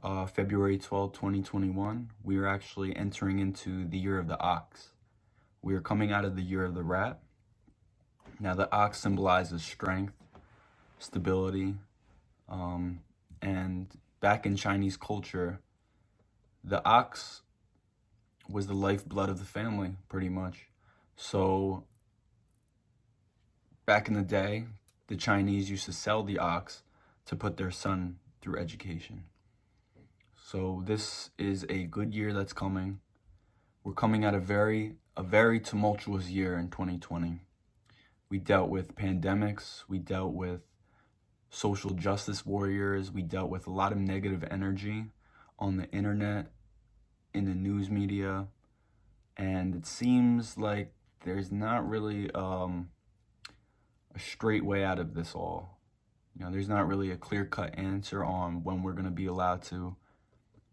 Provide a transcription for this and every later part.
February 12th, 2021. We are actually entering into the year of the ox. We are coming out of the year of the rat. Now, the ox symbolizes strength, stability, and back in Chinese culture, the ox was the lifeblood of the family, pretty much. So, back in the day, the Chinese used to sell the ox to put their son through education. So this is a good year that's coming. We're coming out of a very tumultuous year in 2020. We dealt with pandemics, we dealt with social justice warriors, we dealt with a lot of negative energy on the internet, in the news media, and it seems like there's not really a straight way out of this all. There's not really a clear-cut answer on when we're going to be allowed to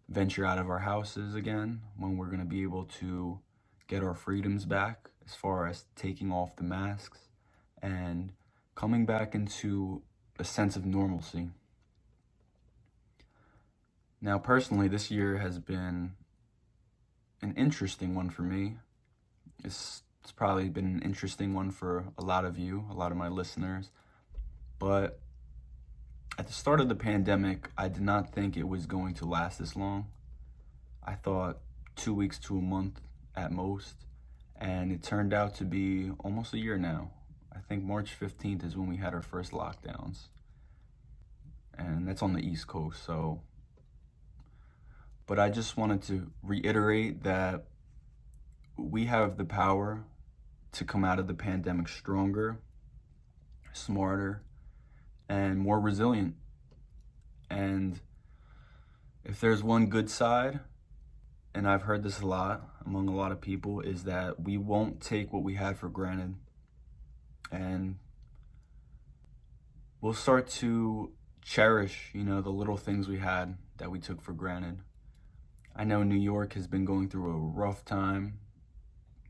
venture out of our houses again, when we're going to be able to get our freedoms back as far as taking off the masks and coming back into a sense of normalcy. Now, personally, this year has been an interesting one for me. It's probably been an interesting one for a lot of you, a lot of my listeners. But at the start of the pandemic, I did not think it was going to last this long. I thought 2 weeks to a month at most, and it turned out to be almost a year now. I think March 15th is when we had our first lockdowns, and that's on the East Coast. But I just wanted to reiterate that we have the power to come out of the pandemic stronger, smarter, and more resilient. And if there's one good side, and I've heard this a lot among a lot of people, is that we won't take what we had for granted. And we'll start to cherish, the little things we had that we took for granted. I know New York has been going through a rough time.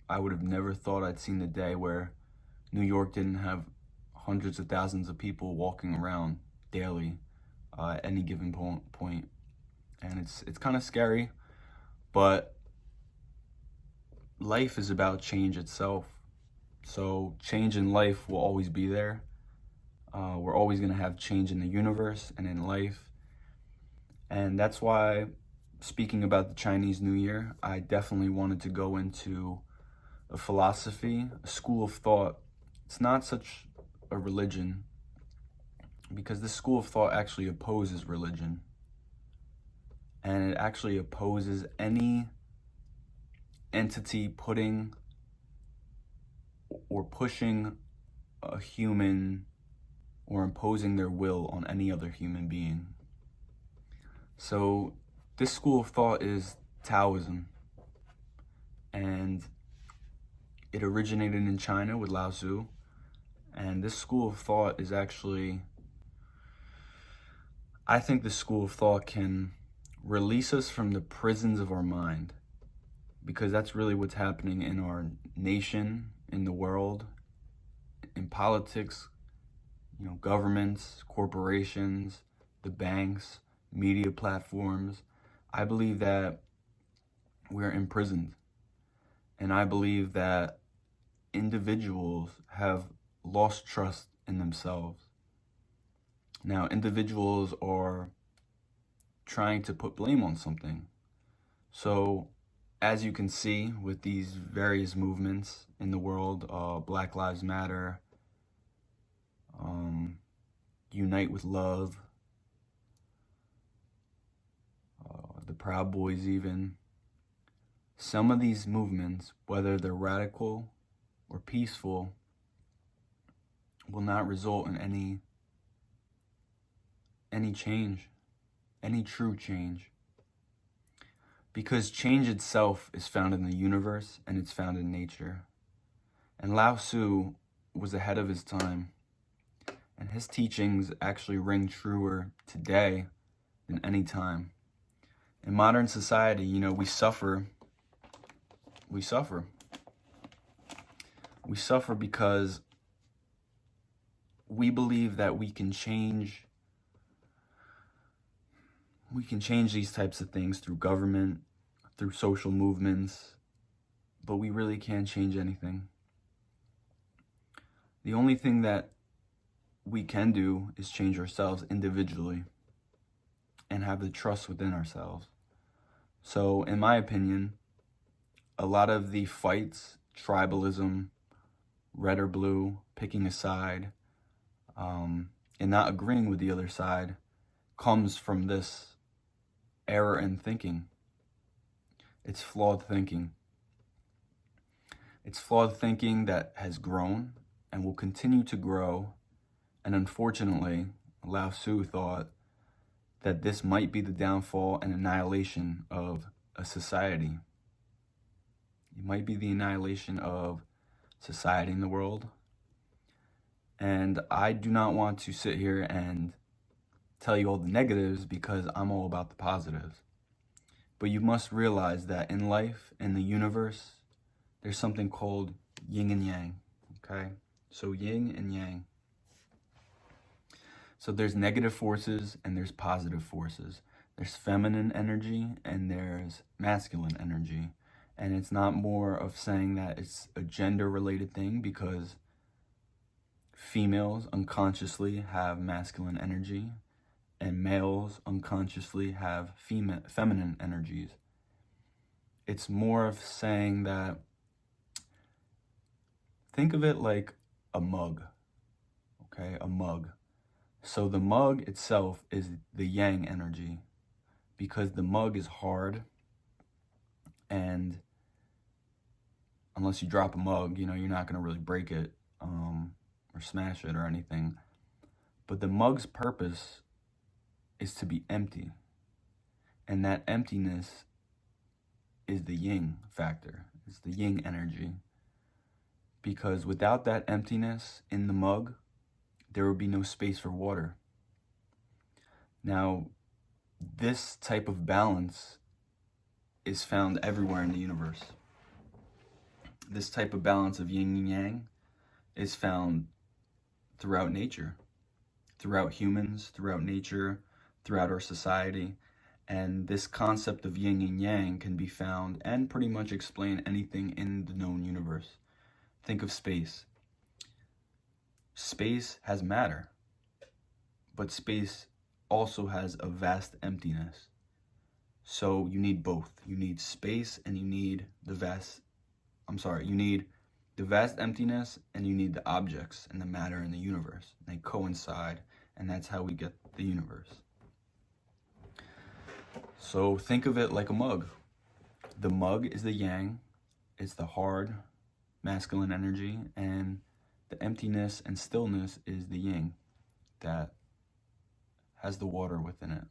I would have never thought I'd seen the day where New York didn't have hundreds of thousands of people walking around daily at any given point. And it's kind of scary, but life is about change itself. So change in life will always be there. We're always going to have change in the universe and in life. And that's why, speaking about the Chinese New Year, I definitely wanted to go into a philosophy, a school of thought. It's not such a religion, because this school of thought actually opposes religion. And it actually opposes any entity putting or pushing a human or imposing their will on any other human being. So this school of thought is Taoism, and it originated in China with Lao Tzu. And this school of thought is actually, I think this school of thought can release us from the prisons of our mind, because that's really what's happening in our nation, in the world, in politics, governments, corporations, the banks, media platforms. I believe that we're imprisoned. And I believe that individuals have lost trust in themselves. Now, individuals are trying to put blame on something. So, as you can see with these various movements in the world, Black Lives Matter, Unite with Love, the Proud Boys even, some of these movements, whether they're radical or peaceful, will not result in any change, any true change. Because change itself is found in the universe and it's found in nature. And Lao Tzu was ahead of his time. And his teachings actually ring truer today than any time. In modern society, we suffer. We suffer because we believe that we can change We can change these types of things through government, through social movements, but we really can't change anything. The only thing that we can do is change ourselves individually and have the trust within ourselves. So, in my opinion, a lot of the fights, tribalism, red or blue, picking a side, and not agreeing with the other side comes from this error in thinking. It's flawed thinking. It's flawed thinking that has grown and will continue to grow. And unfortunately, Lao Tzu thought that this might be the downfall and annihilation of a society. It might be the annihilation of society in the world. And I do not want to sit here and tell you all the negatives because I'm all about the positives. But you must realize that in life, in the universe, there's something called yin and yang, okay? So yin and yang. So there's negative forces and there's positive forces. There's feminine energy and there's masculine energy. And it's not more of saying that it's a gender-related thing because females unconsciously have masculine energy and males unconsciously have feminine energies. It's more of saying that, think of it like a mug, okay? A mug. So the mug itself is the yang energy because the mug is hard, and unless you drop a mug, you're not going to really break it or smash it or anything. But the mug's purpose is to be empty. And that emptiness is the yin factor. It's the yin energy. Because without that emptiness in the mug, there would be no space for water. Now, this type of balance is found everywhere in the universe. This type of balance of yin and yang is found throughout nature, throughout humans, throughout nature, throughout our society. And this concept of yin and yang can be found and pretty much explain anything in the known universe. Think of space. Space has matter, but space also has a vast emptiness. So you need both. You need space and you need the vast emptiness and you need the objects and the matter in the universe. They coincide, and that's how we get the universe. So think of it like a mug. The mug is the yang, it's the hard masculine energy, and the emptiness and stillness is the yin that has the water within it.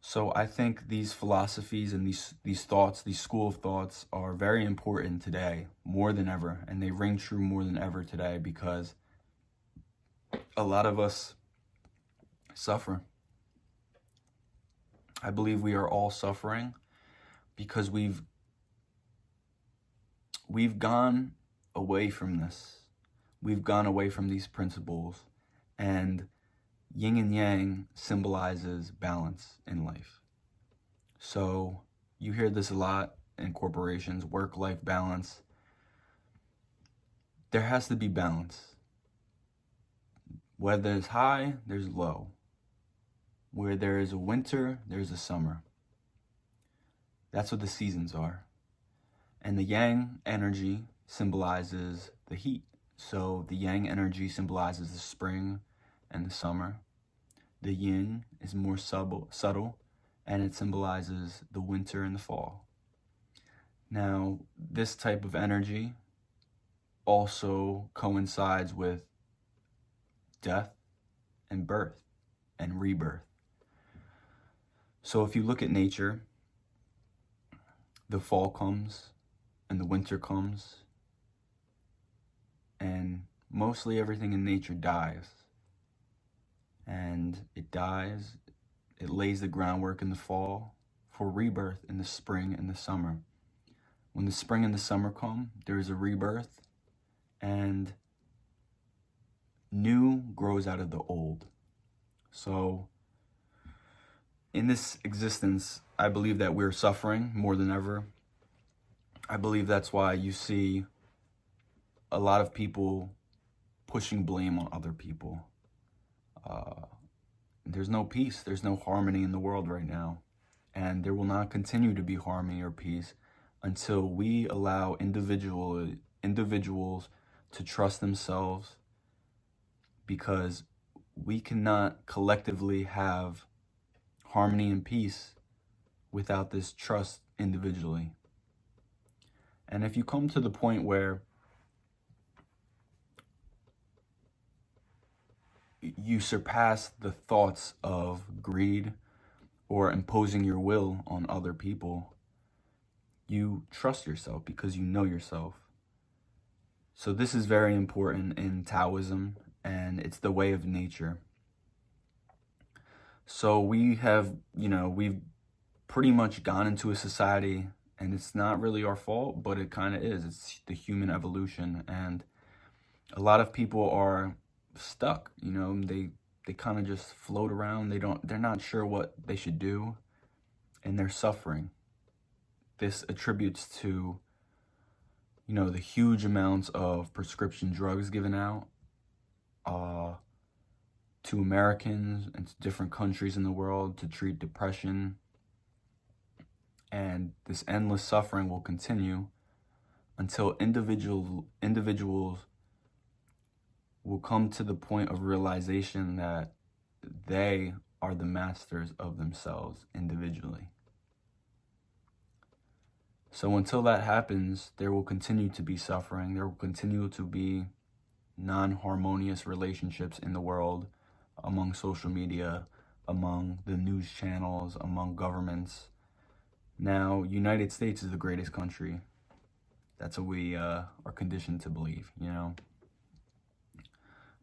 So I think these philosophies and these thoughts, these school of thoughts are very important today, more than ever, and they ring true more than ever today because a lot of us suffer. I believe we are all suffering because we've gone away from this. We've gone away from these principles, and yin and yang symbolizes balance in life. So you hear this a lot in corporations, work-life balance. There has to be balance. Where there's high, there's low. Where there is a winter, there's a summer. That's what the seasons are. And the yang energy symbolizes the heat. So the yang energy symbolizes the spring and the summer. The yin is more subtle, and it symbolizes the winter and the fall. Now, this type of energy also coincides with death and birth and rebirth. So if you look at nature, the fall comes and the winter comes, and mostly everything in nature dies. And it dies, it lays the groundwork in the fall for rebirth in the spring and the summer. When the spring and the summer come, there is a rebirth, and new grows out of the old. So in this existence, I believe that we're suffering more than ever. I believe that's why you see a lot of people pushing blame on other people. There's no peace, there's no harmony in the world right now. And there will not continue to be harmony or peace until we allow individuals to trust themselves, because we cannot collectively have harmony and peace without this trust individually. And if you come to the point where you surpass the thoughts of greed or imposing your will on other people, you trust yourself because you know yourself. So this is very important in Taoism, and it's the way of nature. So we've pretty much gone into a society, and it's not really our fault, but it kind of is. It's the human evolution, and a lot of people are stuck. They kind of just float around. They're not sure what they should do, and they're suffering. This attributes to the huge amounts of prescription drugs given out to Americans and to different countries in the world to treat depression. And this endless suffering will continue until individuals will come to the point of realization that they are the masters of themselves individually. So until that happens, there will continue to be suffering. There will continue to be non-harmonious relationships in the world, among social media, among the news channels, among governments. Now, United States is the greatest country. That's what we are conditioned to believe,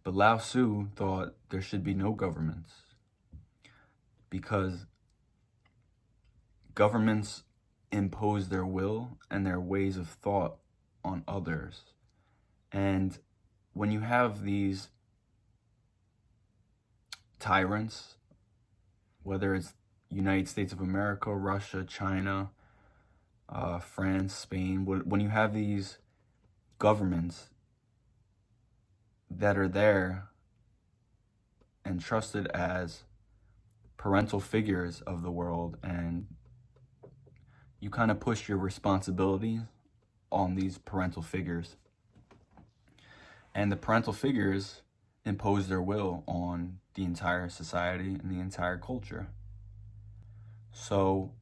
But Lao Tzu thought there should be no governments, because governments impose their will and their ways of thought on others. And when you have these tyrants, whether it's United States of America, Russia, China, France, Spain, when you have these governments that are there and trusted as parental figures of the world, and you kind of push your responsibilities on these parental figures, and the parental figures impose their will on the entire society and the entire culture. So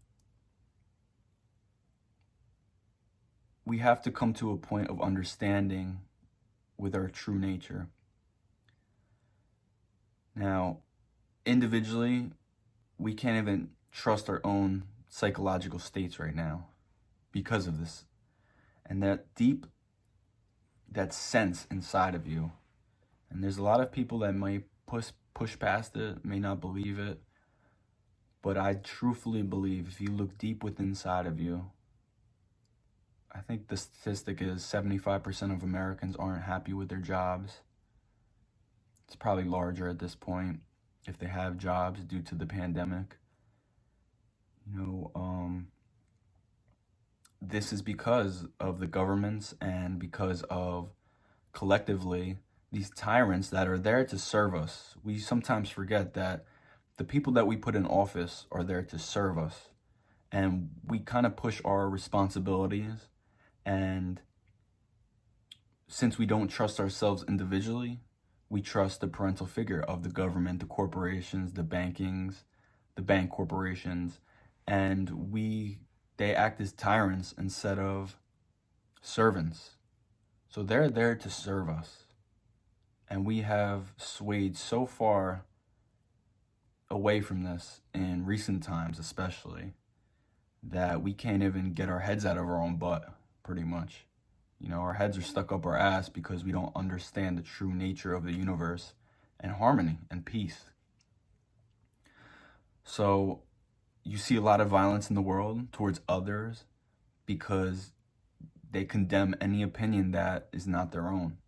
we have to come to a point of understanding with our true nature. Now, individually, we can't even trust our own psychological states right now because of this. And that sense inside of you. And there's a lot of people that might push past it, may not believe it. But I truthfully believe if you look deep within inside of you, I think the statistic is 75% of Americans aren't happy with their jobs. It's probably larger at this point if they have jobs due to the pandemic. This is because of the governments and because of collectively these tyrants that are there to serve us. We sometimes forget that the people that we put in office are there to serve us, and we kind of push our responsibilities. And since we don't trust ourselves individually, we trust the parental figure of the government, the corporations, the bank corporations, and they act as tyrants instead of servants. So they're there to serve us. And we have swayed so far away from this in recent times, especially, that we can't even get our heads out of our own butt, pretty much. Our heads are stuck up our ass because we don't understand the true nature of the universe and harmony and peace. So you see a lot of violence in the world towards others because they condemn any opinion that is not their own.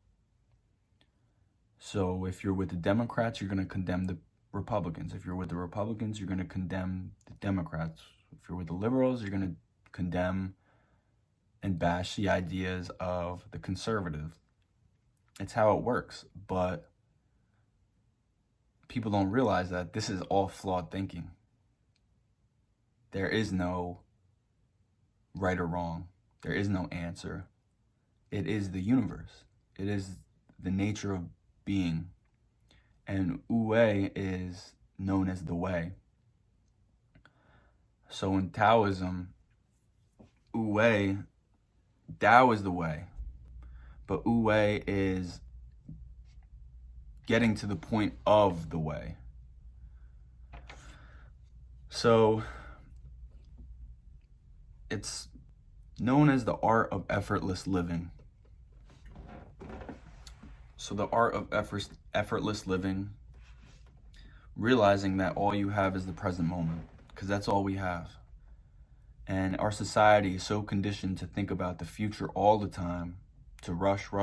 So if you're with the Democrats, you're going to condemn Republicans. If you're with the Republicans, you're going to condemn the Democrats. If you're with the liberals, you're going to condemn and bash the ideas of the conservatives. It's how it works, but people don't realize that this is all flawed thinking. There is no right or wrong. There is no answer. It is the universe. It is the nature of being. And Wu is known as the way. So in Taoism, Wu, Tao is the way. But Wu is getting to the point of the way. So it's known as the art of effortless living. So the art of effortless living, realizing that all you have is the present moment, because that's all we have. And our society is so conditioned to think about the future all the time, to rush. A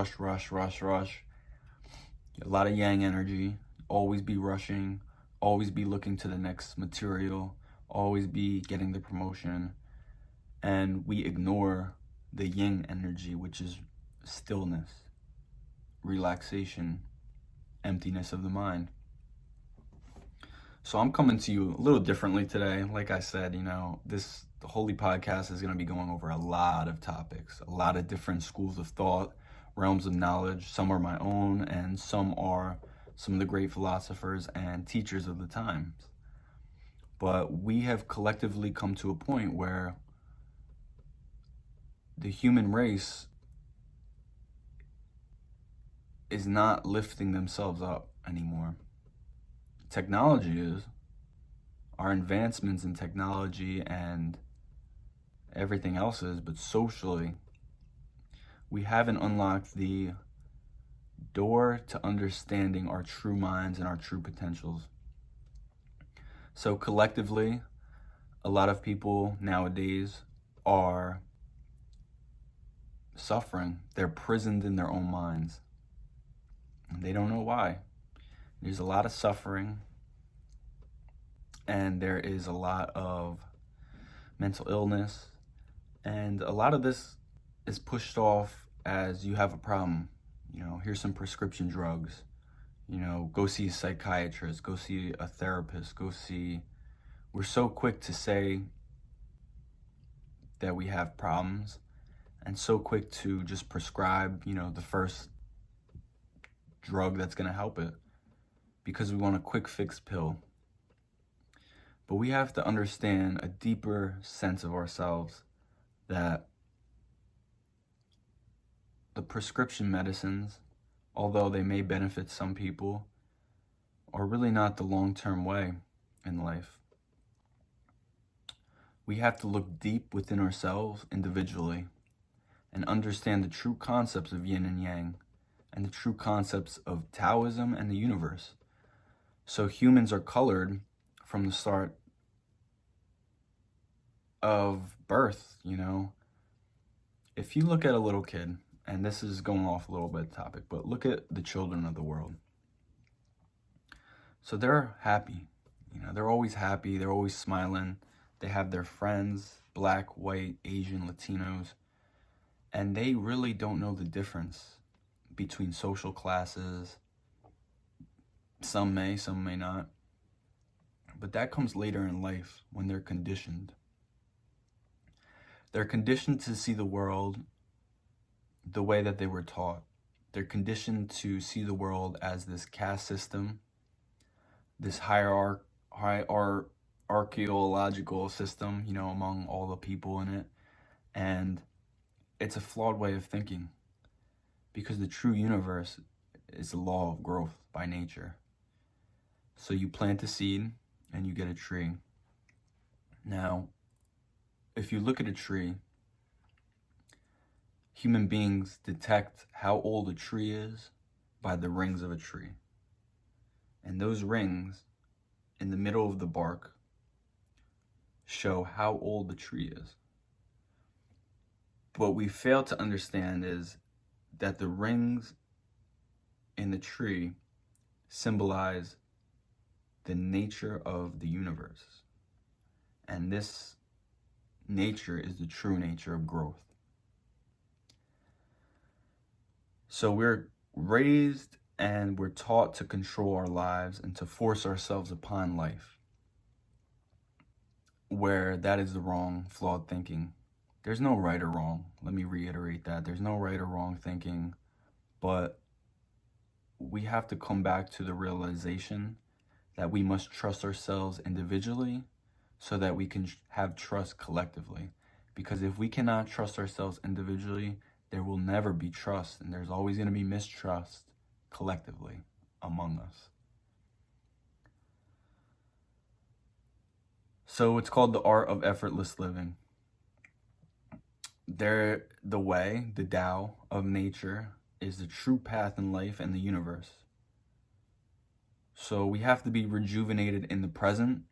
lot of yang energy, always be rushing, always be looking to the next material, always be getting the promotion. And we ignore the yin energy, which is stillness, relaxation, emptiness of the mind. So I'm coming to you a little differently today. Like I said, the Holy Podcast is going to be going over a lot of topics, a lot of different schools of thought, realms of knowledge. Some are my own, and some are some of the great philosophers and teachers of the times. But we have collectively come to a point where the human race is not lifting themselves up anymore. Technology is. Our advancements in technology and everything else is, but socially, we haven't unlocked the door to understanding our true minds and our true potentials. So collectively, a lot of people nowadays are suffering. They're prisoned in their own minds. And they don't know why. There's a lot of suffering, and there is a lot of mental illness, and a lot of this is pushed off as you have a problem. Here's some prescription drugs. Go see a psychiatrist, go see a therapist, we're so quick to say that we have problems and so quick to just prescribe, the first drug that's going to help it because we want a quick fix pill. But we have to understand a deeper sense of ourselves, that the prescription medicines, although they may benefit some people, are really not the long-term way in life. We have to look deep within ourselves individually and understand the true concepts of yin and yang and the true concepts of Taoism and the universe. So humans are colored from the start of birth. If you look at a little kid, and this is going off a little bit topic, but look at the children of the world. So they're happy, they're always happy, they're always smiling, they have their friends, Black, white, Asian, Latinos, and they really don't know the difference between social classes. Some may not. But that comes later in life when they're conditioned. They're conditioned to see the world the way that they were taught. They're conditioned to see the world as this caste system, this hierarchical system, among all the people in it. And it's a flawed way of thinking, because the true universe is the law of growth by nature. So you plant a seed and you get a tree. Now, if you look at a tree, human beings detect how old a tree is by the rings of a tree. And those rings in the middle of the bark show how old the tree is. What we fail to understand is that the rings in the tree symbolize the nature of the universe. And this nature is the true nature of growth. So we're raised and we're taught to control our lives and to force ourselves upon life, where that is the wrong, flawed thinking. There's no right or wrong. Let me reiterate that. There's no right or wrong thinking, but we have to come back to the realization that we must trust ourselves individually so that we can have trust collectively. Because if we cannot trust ourselves individually, there will never be trust, and there's always going to be mistrust collectively among us. So it's called the art of effortless living. The way, the Tao of nature, is the true path in life and the universe. So we have to be rejuvenated in the present,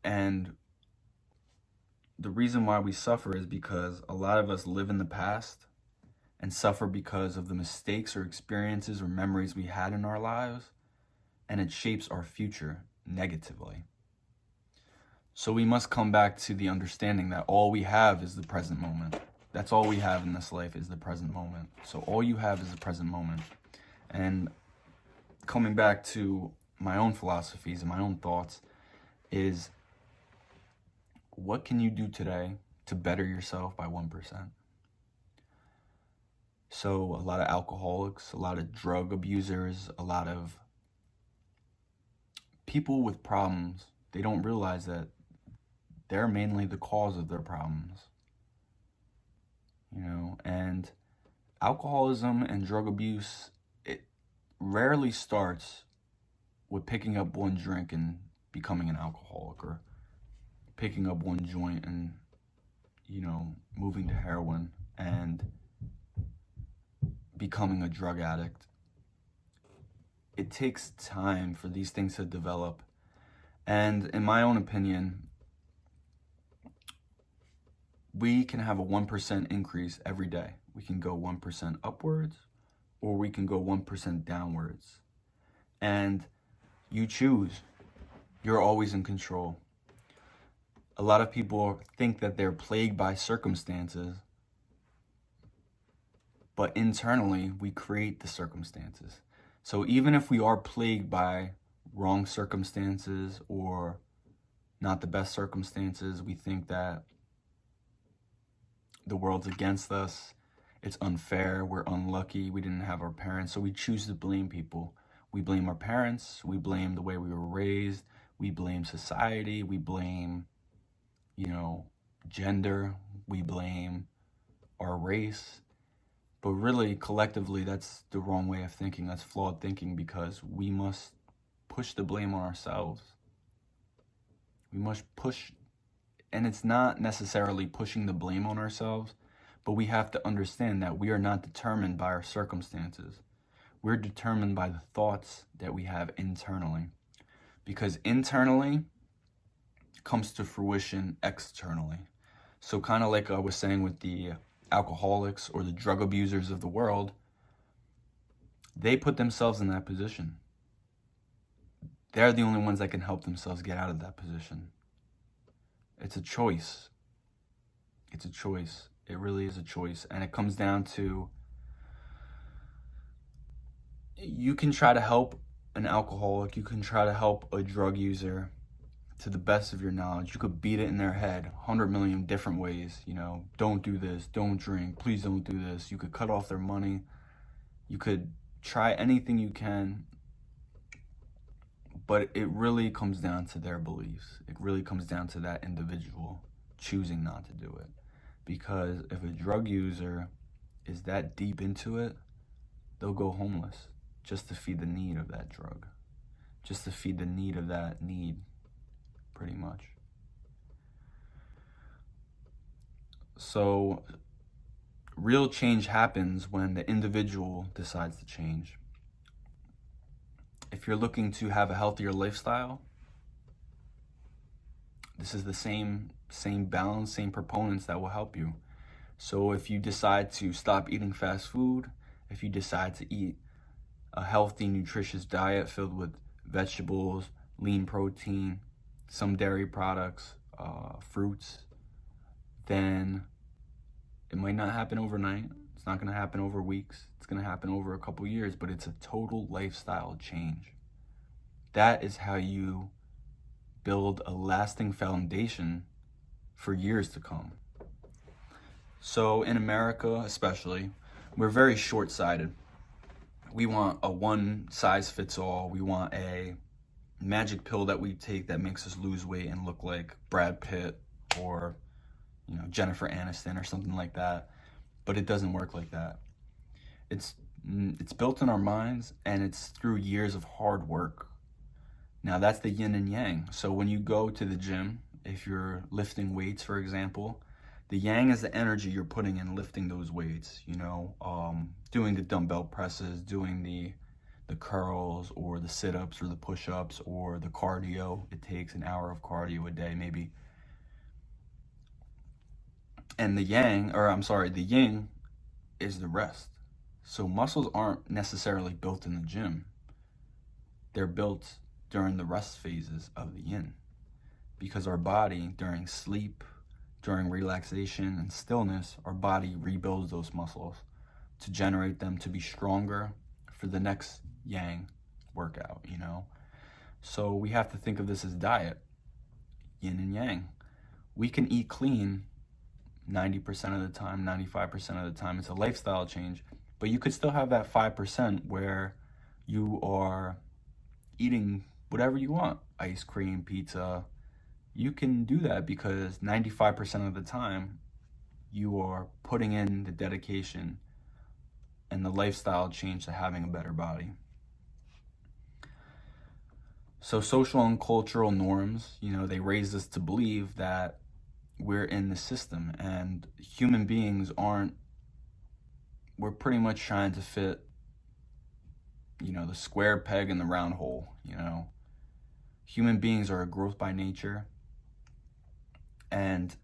and the reason why we suffer is because a lot of us live in the past and suffer because of the mistakes or experiences or memories we had in our lives, and it shapes our future negatively. So we must come back to the understanding that all we have is the present moment. That's all we have in this life is the present moment. So all you have is the present moment. And coming back to my own philosophies and my own thoughts is, what can you do today to better yourself by 1%? So a lot of alcoholics, a lot of drug abusers, a lot of people with problems, they don't realize that they're mainly the cause of their problems. And alcoholism and drug abuse, it rarely starts with picking up one drink and becoming an alcoholic, or picking up one joint and, moving to heroin and becoming a drug addict. It takes time for these things to develop. And in my own opinion, we can have a 1% increase every day. We can go 1% upwards, or we can go 1% downwards. And you choose. You're always in control. A lot of people think that they're plagued by circumstances, but internally we create the circumstances. So even if we are plagued by wrong circumstances or not the best circumstances, we think that the world's against us, it's unfair, we're unlucky, we didn't have our parents, so we choose to blame people. We blame our parents, we blame the way we were raised, we blame society, we blame, gender, we blame our race. But really, collectively, that's the wrong way of thinking. That's flawed thinking, because we must push the blame on ourselves. We must push, and it's not necessarily pushing the blame on ourselves, but we have to understand that we are not determined by our circumstances. We're determined by the thoughts that we have internally. Because internally comes to fruition externally. So kind of like I was saying with the alcoholics or the drug abusers of the world, they put themselves in that position. They're the only ones that can help themselves get out of that position. It's a choice. It's a choice. It really is a choice. And it comes down to, you can try to help an alcoholic, you can try to help a drug user to the best of your knowledge. You could beat it in their head 100 million different ways. Don't do this, don't drink, please don't do this. You could cut off their money. You could try anything you can. But it really comes down to their beliefs. It really comes down to that individual choosing not to do it. Because if a drug user is that deep into it, they'll go homeless just to feed the need of that drug, just to feed the need of that need, pretty much. So real change happens when the individual decides to change. If you're looking to have a healthier lifestyle, this is the same balance, same proponents that will help you. So if you decide to stop eating fast food, if you decide to eat a healthy, nutritious diet filled with vegetables, lean protein, some dairy products, fruits, then it might not happen overnight. It's not going to happen over weeks. It's going to happen over a couple years, but it's a total lifestyle change. That is how you build a lasting foundation for years to come. So in America, especially, we're very short-sighted. We want a one-size-fits-all. We want a magic pill that we take that makes us lose weight and look like Brad Pitt or, Jennifer Aniston or something like that. But it doesn't work like that. It's built in our minds, and it's through years of hard work. Now that's the yin and yang. So when you go to the gym, if you're lifting weights, for example, the yang is the energy you're putting in lifting those weights, doing the dumbbell presses, doing the curls or the sit-ups or the push-ups or the cardio. It takes an hour of cardio a day, maybe. And the yin is the rest. So muscles aren't necessarily built in the gym. They're built during the rest phases of the yin. Because our body, during sleep, during relaxation and stillness, our body rebuilds those muscles to generate them to be stronger for the next yang workout, So we have to think of this as diet, yin and yang. We can eat clean 90% of the time, 95% of the time. It's a lifestyle change, but you could still have that 5% where you are eating whatever you want, ice cream, pizza. You can do that because 95% of the time you are putting in the dedication and the lifestyle change to having a better body. So social and cultural norms, they raise us to believe that we're in the system, and human beings aren't. We're pretty much trying to fit, the square peg in the round hole, Human beings are a growth by nature, and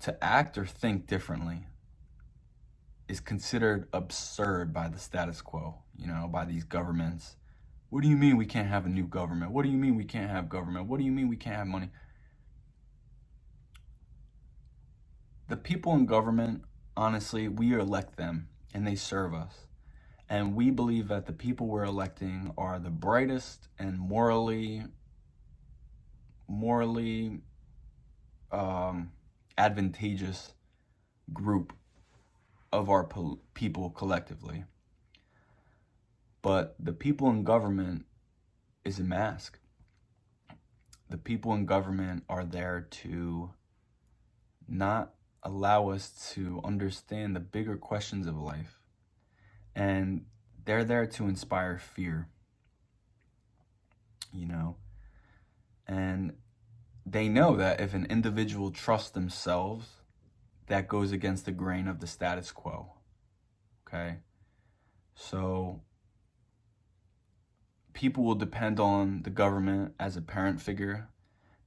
to act or think differently is considered absurd by the status quo, by these governments. What do you mean we can't have a new government? What do you mean we can't have government? What do you mean we can't have money? The people in government, honestly, we elect them and they serve us. And we believe that the people we're electing are the brightest and morally advantageous group of our people collectively. But the people in government is a mask. The people in government are there to not allow us to understand the bigger questions of life. And they're there to inspire fear, And they know that if an individual trusts themselves, that goes against the grain of the status quo, okay? So people will depend on the government as a parent figure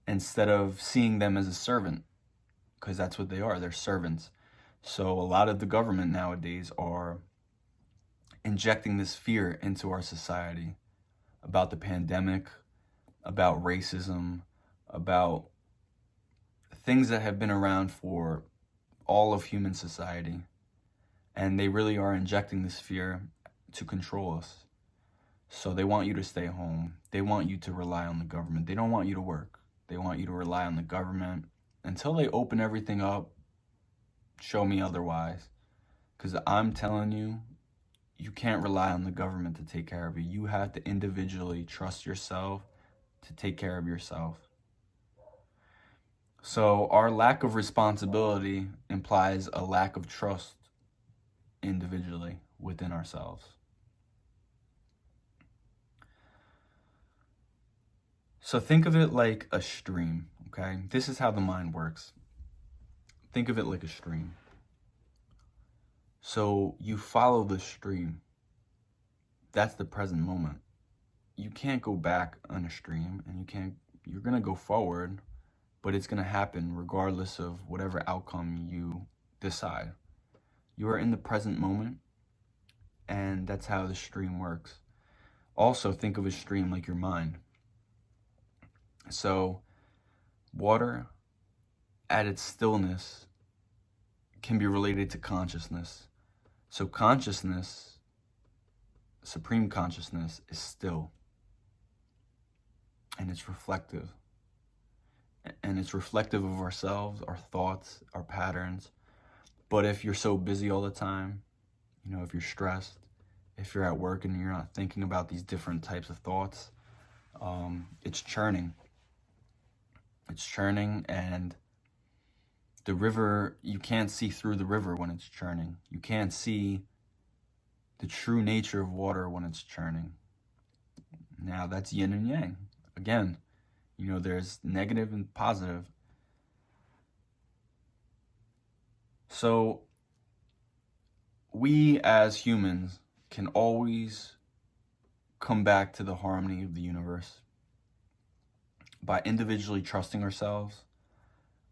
instead of seeing them as a servant, because that's what they are. They're servants. So a lot of the government nowadays are injecting this fear into our society about the pandemic, about racism, about things that have been around for all of human society. And they really are injecting this fear to control us. So they want you to stay home. They want you to rely on the government. They don't want you to work. They want you to rely on the government. Until they open everything up, show me otherwise. Because I'm telling you, you can't rely on the government to take care of you. You have to individually trust yourself to take care of yourself. So our lack of responsibility implies a lack of trust individually within ourselves. So think of it like a stream, okay? This is how the mind works. Think of it like a stream. So you follow the stream. That's the present moment. You can't go back on a stream, and you're going to go forward, but it's going to happen regardless of whatever outcome you decide. You are in the present moment, and that's how the stream works. Also, think of a stream like your mind. So water at its stillness can be related to consciousness. So consciousness, supreme consciousness, is still, and it's reflective. And it's reflective of ourselves, our thoughts, our patterns. But if you're so busy all the time, if you're stressed, if you're at work and you're not thinking about these different types of thoughts, it's churning. It's churning, and the river, you can't see through the river when it's churning. You can't see the true nature of water when it's churning. Now, that's yin and yang. Again, there's negative and positive. So we as humans can always come back to the harmony of the universe by individually trusting ourselves,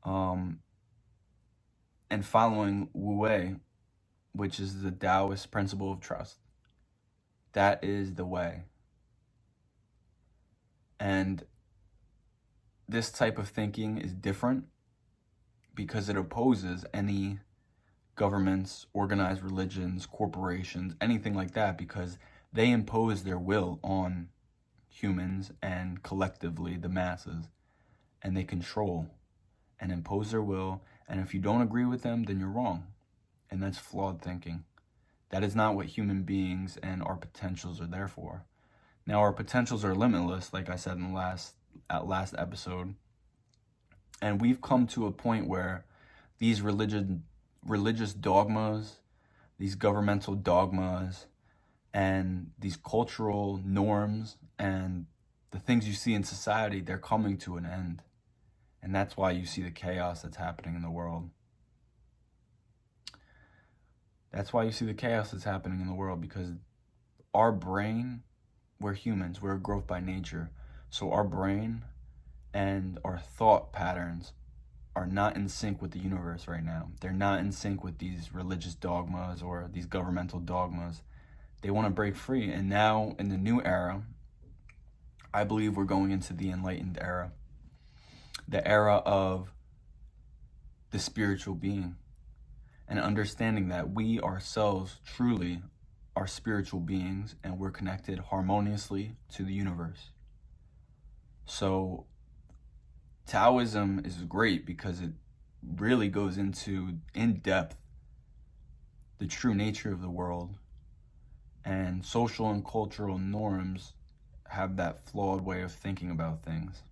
and following Wu Wei, which is the Taoist principle of trust. That is the way. And this type of thinking is different because it opposes any governments, organized religions, corporations, anything like that, because they impose their will on humans and collectively the masses, and they control and impose their will. And if you don't agree with them, then you're wrong. And that's flawed thinking. That is not what human beings and our potentials are there for. Now, our potentials are limitless, like I said in the last episode. And we've come to a point where these religious dogmas, these governmental dogmas, and these cultural norms and the things you see in society, they're coming to an end. And that's why you see the chaos that's happening in the world. That's why you see the chaos that's happening in the world, because our brain, we're humans, we're a growth by nature. So our brain and our thought patterns are not in sync with the universe right now. They're not in sync with these religious dogmas or these governmental dogmas. They want to break free. And now in the new era, I believe we're going into the enlightened era. The era of the spiritual being. And understanding that we ourselves truly are spiritual beings and we're connected harmoniously to the universe. So Taoism is great because it really goes into, in depth, the true nature of the world. And social and cultural norms have that flawed way of thinking about things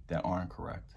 that aren't correct.